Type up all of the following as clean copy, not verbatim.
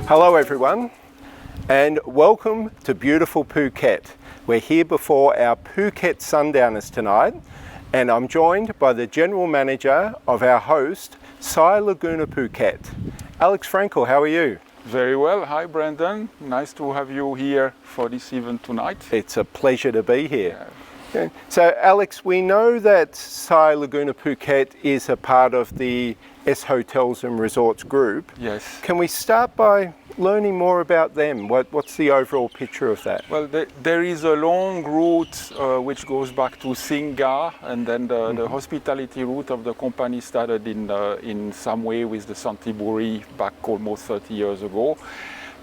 Hello everyone and welcome to beautiful Phuket. We're here before our Phuket Sundowners tonight and I'm joined by the General Manager of our host, SAii Laguna Phuket. Alex Frenkel, how are you? Very well. Hi Brendan, nice to have you here for this event tonight. It's a pleasure to be here. Yeah. So Alex, we know that SAii Laguna Phuket is a part of the S Hotels and Resorts group. Yes. Can we start by learning more about them? What's the overall picture of that? Well, there is a long route which goes back to Singa, and then the hospitality route of the company started in some way with the Santiburi back almost 30 years ago.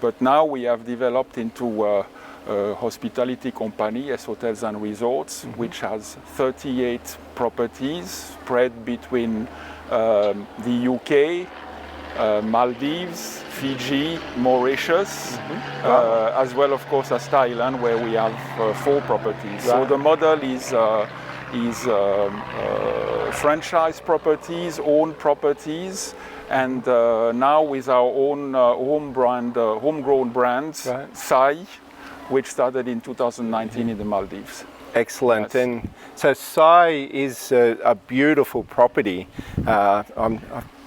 But now we have developed into a hospitality company, S Hotels and Resorts, which has 38 properties spread between the UK, Maldives, Fiji, Mauritius, as well of course as Thailand, where we have 4 properties. Right. So the model is franchise properties, owned properties, and now with our own homegrown brand, right, SAii, which started in 2019 in the Maldives. Excellent. Yes. And so SAii is a beautiful property. I've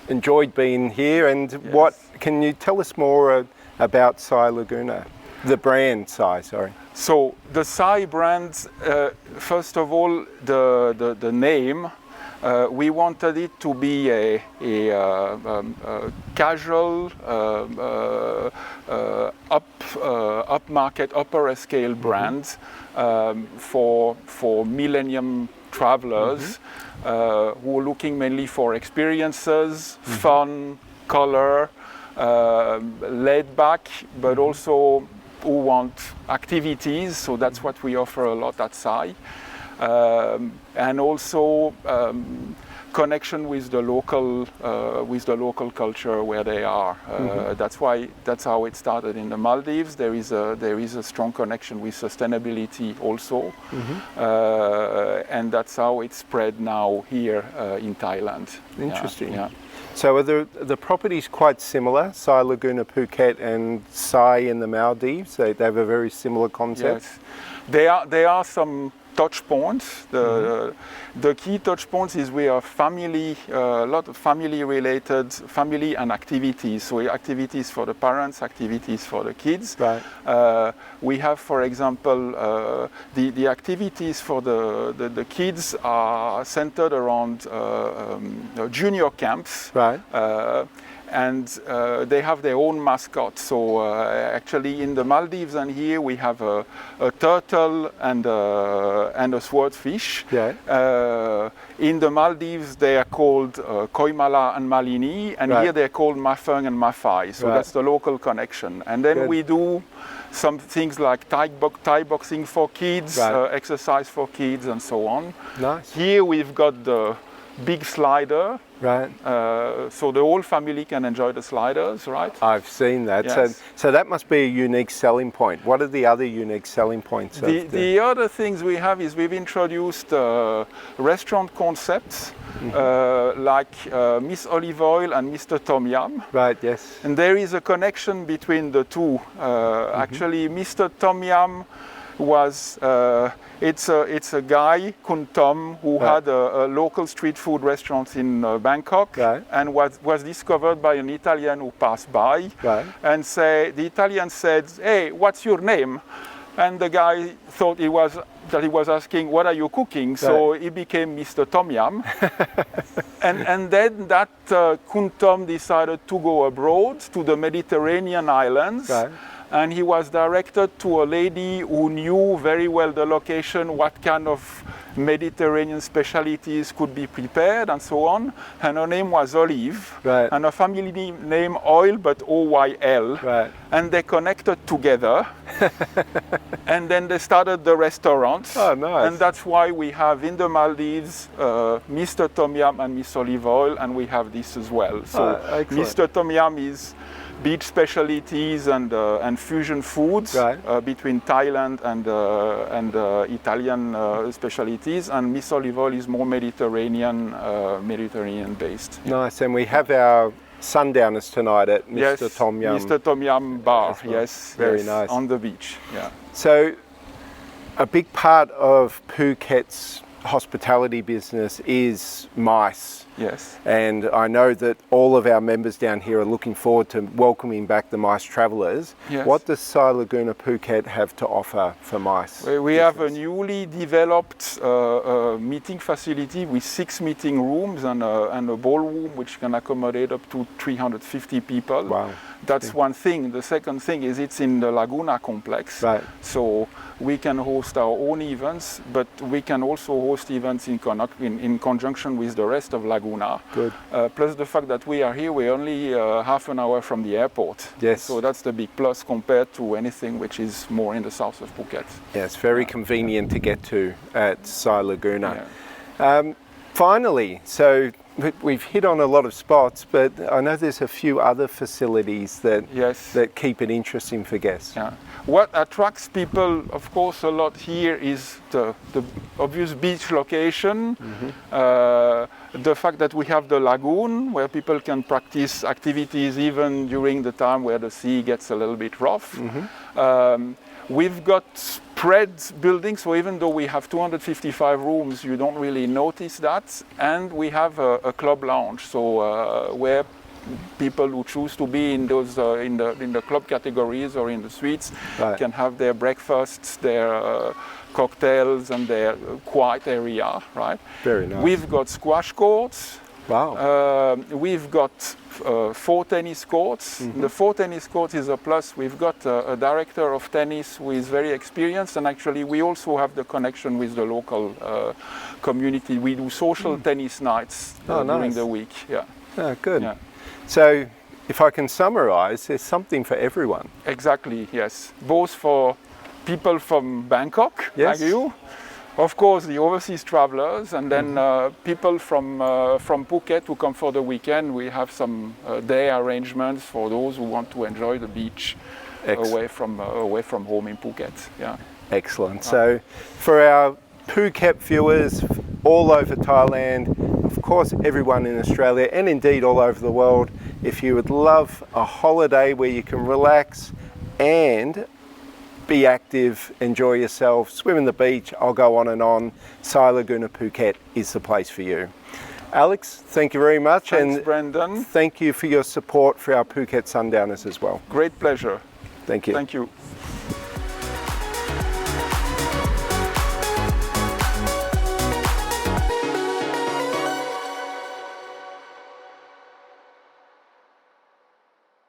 enjoyed being here, and yes, can you tell us more about SAii Laguna, the brand SAii, sorry. So the SAii brand, first of all, the name, we wanted it to be a casual, upmarket, upper scale brand for millennium travelers who are looking mainly for experiences, fun, color, laid back, but also who want activities. So that's what we offer a lot at SAii. And also connection with the local culture where they are. That's how it started in the Maldives. There is a strong connection with sustainability also, and that's how it's spread now here in Thailand. Interesting. Yeah. So are the properties quite similar, SAii Laguna Phuket and SAii in the Maldives? They have a very similar concept. Yes, there are some touch points. The key touch points is we are a lot of family and activities. So activities for the parents, activities for the kids. Right. We have, for example, the activities for the kids are centered around junior camps. Right. And they have their own mascot. So actually in the Maldives and here we have a turtle and a swordfish. Yeah. In the Maldives they are called Koimala and Malini, and here they're called Mafeng and Mafai. So that's the local connection. And then we do some things like Thai boxing for kids, exercise for kids, and so on. Nice. Here we've got the big slider. Right. So the whole family can enjoy the sliders, right? I've seen that. Yes. So that must be a unique selling point. What are the other unique selling points? The other things we have is we've introduced restaurant concepts like Miss Olive Oil and Mr. Tom Yum. Right, yes. And there is a connection between the two. Actually, Mr. Tom Yum was it's a guy, Kun Tom, who had a local street food restaurant in Bangkok, and was discovered by an Italian who passed by, and the Italian said, "Hey, what's your name?" And the guy thought he was asking, "What are you cooking?" So he became Mr. Tom Yum. and then that Kun Tom decided to go abroad to the Mediterranean islands. And he was directed to a lady who knew very well the location, what kind of Mediterranean specialties could be prepared and so on. And her name was Olive, and her family name Oil, but O-Y-L. And they connected together. And then they started the restaurant. Oh, nice. And that's why we have in the Maldives Mr. Tom Yum and Miss Olive Oil, and we have this as well. So Mr. Tom Yum is beach specialties and fusion foods between Thailand and Italian specialties, and Miss Olive Oil is more Mediterranean based. Nice, and we have our Sundowners tonight at Mr. Yes, Tom Yum. Mr. Tom Yum Bar, as well. yes. Very yes, nice. on the beach, yeah. So a big part of Phuket's hospitality business is mice. Yes. And I know that all of our members down here are looking forward to welcoming back the mice travellers. Yes. What does SAii Laguna Phuket have to offer for mice? We have a newly developed meeting facility with 6 meeting rooms and a ballroom which can accommodate up to 350 people. Wow. That's one thing. The second thing is it's in the Laguna complex. Right. So we can host our own events, but we can also host events in conjunction with the rest of Laguna. Good. Plus the fact that we are here, we're only half an hour from the airport. Yes. So that's the big plus compared to anything which is more in the south of Phuket. Yeah, it's very convenient to get to at SAii Laguna. Yeah. Finally, so we've hit on a lot of spots, but I know there's a few other facilities that Yes. that keep it interesting for guests. Yeah. What attracts people, of course, a lot here is the obvious beach location, the fact that we have the lagoon where people can practice activities even during the time where the sea gets a little bit rough. We've got spread buildings, so even though we have 255 rooms, you don't really notice that. And we have a club lounge, so where people who choose to be in those in the club categories or in the suites Right. can have their breakfasts, their cocktails, and their quiet area. Right. Very nice. We've got squash courts. Wow. We've got 4 tennis courts. The 4 tennis courts is a plus. We've got a director of tennis who is very experienced, and actually we also have the connection with the local community. We do social tennis nights during nice. the week. Yeah. Oh, good. Yeah. So if I can summarize, there's something for everyone. Exactly, yes. Both for people from Bangkok, Yes. like you, of course the overseas travelers, and then people from Phuket who come for the weekend. We have some day arrangements for those who want to enjoy the beach away from home in Phuket. Yeah. Excellent. So for our Phuket viewers all over Thailand, of course everyone in Australia, and indeed all over the world, if you would love a holiday where you can relax and be active, enjoy yourself, swim in the beach, I'll go on and on, SAii Laguna Phuket is the place for you. Alex, thank you very much. Thanks, and Brendan. thank you for your support for our Phuket Sundowners as well. Great pleasure. Thank you. Thank you.